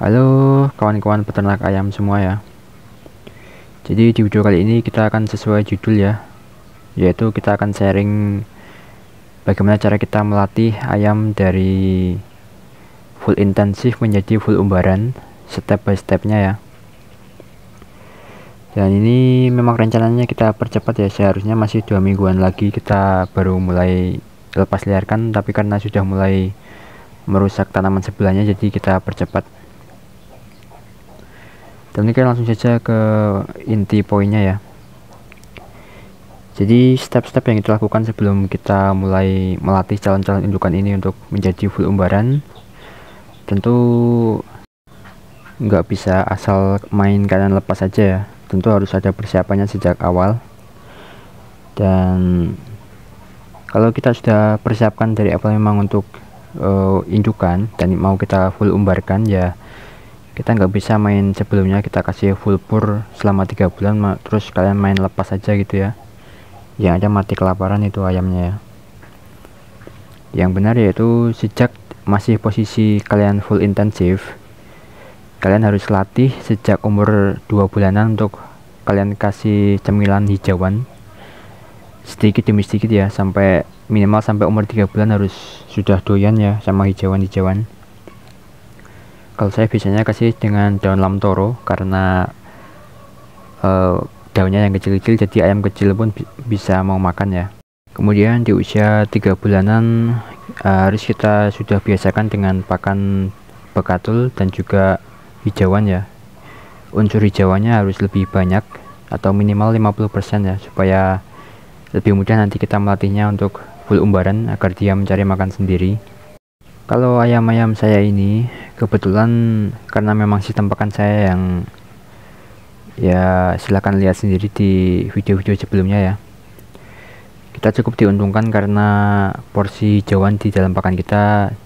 Halo kawan-kawan peternak ayam semua ya. Jadi di video kali ini kita akan sesuai judul ya, yaitu kita akan sharing bagaimana cara kita melatih ayam dari full intensif menjadi full umbaran step by stepnya ya. Dan ini memang rencananya kita percepat ya, seharusnya masih 2 mingguan lagi kita baru mulai lepas liarkan, tapi karena sudah mulai merusak tanaman sebelahnya jadi kita percepat. Dan kita langsung saja ke inti poinnya ya. Jadi step-step yang kita lakukan sebelum kita mulai melatih calon-calon indukan ini untuk menjadi full umbaran, tentu nggak bisa asal main kalian lepas saja ya. Tentu harus ada persiapannya sejak awal. Dan kalau kita sudah persiapkan dari awal memang untuk indukan dan mau kita full umbarkan ya, kita nggak bisa main sebelumnya kita kasih full pur selama 3 bulan terus kalian main lepas aja gitu ya, yang ada mati kelaparan itu ayamnya ya. Yang benar yaitu sejak masih posisi kalian full intensif, kalian harus latih sejak umur 2 bulanan untuk kalian kasih cemilan hijauan sedikit demi sedikit ya, sampai minimal sampai umur 3 bulan harus sudah doyan ya sama hijauan-hijauan. Kalau saya biasanya kasih dengan daun lamtoro karena daunnya yang kecil-kecil jadi ayam kecil pun bisa mau makan ya. Kemudian di usia 3 bulanan harus kita sudah biasakan dengan pakan bekatul dan juga hijauan ya. Unsur hijauannya harus lebih banyak atau minimal 50% ya, supaya lebih mudah nanti kita melatihnya untuk full umbaran agar dia mencari makan sendiri. Kalau ayam-ayam saya ini kebetulan karena memang sistem pakan saya yang ya silahkan lihat sendiri di video-video sebelumnya ya, kita cukup diuntungkan karena porsi hijauan di dalam pakan kita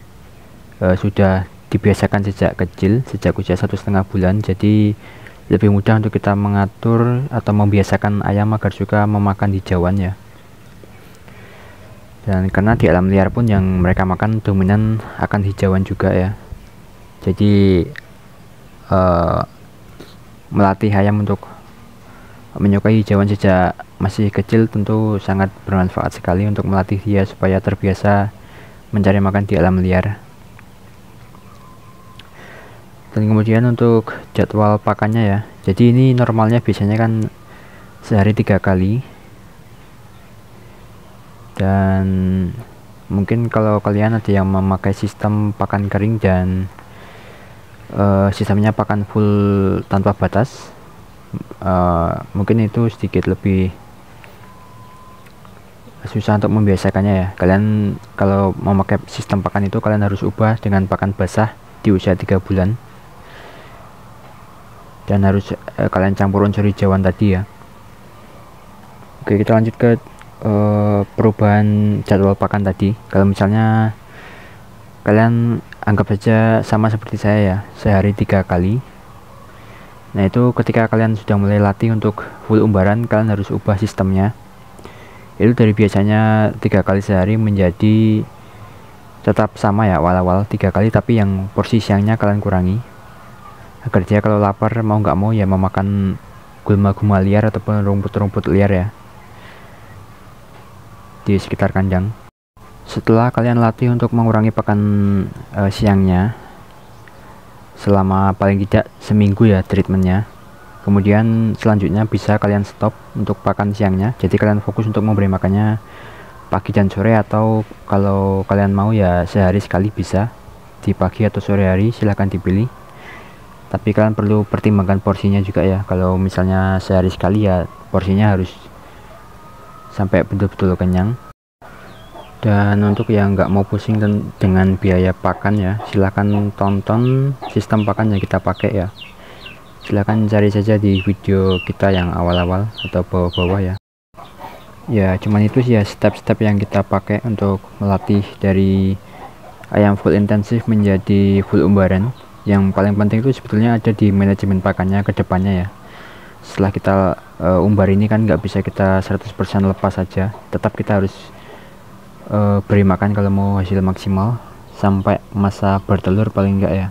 sudah dibiasakan sejak kecil, sejak usia 1,5 bulan, jadi lebih mudah untuk kita mengatur atau membiasakan ayam agar suka memakan hijauan ya. Dan karena di alam liar pun yang mereka makan dominan akan hijauan juga ya, jadi melatih ayam untuk menyukai hijauan sejak masih kecil tentu sangat bermanfaat sekali untuk melatih dia supaya terbiasa mencari makan di alam liar. Dan kemudian untuk jadwal pakannya ya, jadi ini normalnya biasanya kan sehari 3 kali. Dan mungkin kalau kalian ada yang memakai sistem pakan kering dan sistemnya pakan full tanpa batas, mungkin itu sedikit lebih susah untuk membiasakannya ya. Kalian kalau memakai sistem pakan itu kalian harus ubah dengan pakan basah di usia 3 bulan dan harus kalian campur unsur hijauan tadi ya. Oke, kita lanjut ke perubahan jadwal pakan tadi. Kalau misalnya kalian anggap saja sama seperti saya ya, sehari 3 kali. Nah itu ketika kalian sudah mulai latih untuk full umbaran, kalian harus ubah sistemnya. Itu dari biasanya 3 kali sehari menjadi tetap sama ya, awal-awal 3 kali, tapi yang porsi siangnya kalian kurangi agar dia kalau lapar mau nggak mau ya memakan gulma-gulma liar ataupun rumput-rumput liar ya di sekitar kandang. Setelah kalian latih untuk mengurangi pakan siangnya selama paling tidak seminggu ya treatmentnya, kemudian selanjutnya bisa kalian stop untuk pakan siangnya, jadi kalian fokus untuk memberi makannya pagi dan sore, atau kalau kalian mau ya sehari sekali bisa di pagi atau sore hari, silahkan dipilih. Tapi kalian perlu pertimbangkan porsinya juga ya, kalau misalnya sehari sekali ya porsinya harus sampai betul-betul kenyang. Dan untuk yang nggak mau pusing dengan biaya pakan ya, silahkan tonton sistem pakan yang kita pakai ya. Silahkan cari saja di video kita yang awal-awal atau bawah-bawah ya. Ya cuman itu sih ya step-step yang kita pakai untuk melatih dari ayam full intensif menjadi full umbaran. Yang paling penting itu sebetulnya ada di manajemen pakannya ke depannya ya. Setelah kita umbar ini kan nggak bisa kita 100% lepas saja, tetap kita harus beri makan kalau mau hasil maksimal sampai masa bertelur paling enggak ya.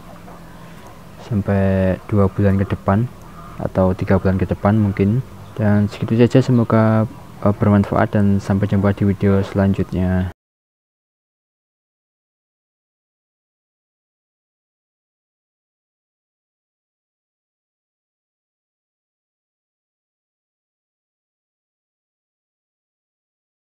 sampai 2 bulan ke depan atau 3 bulan ke depan mungkin. Dan segitu saja, semoga bermanfaat dan sampai jumpa di video selanjutnya.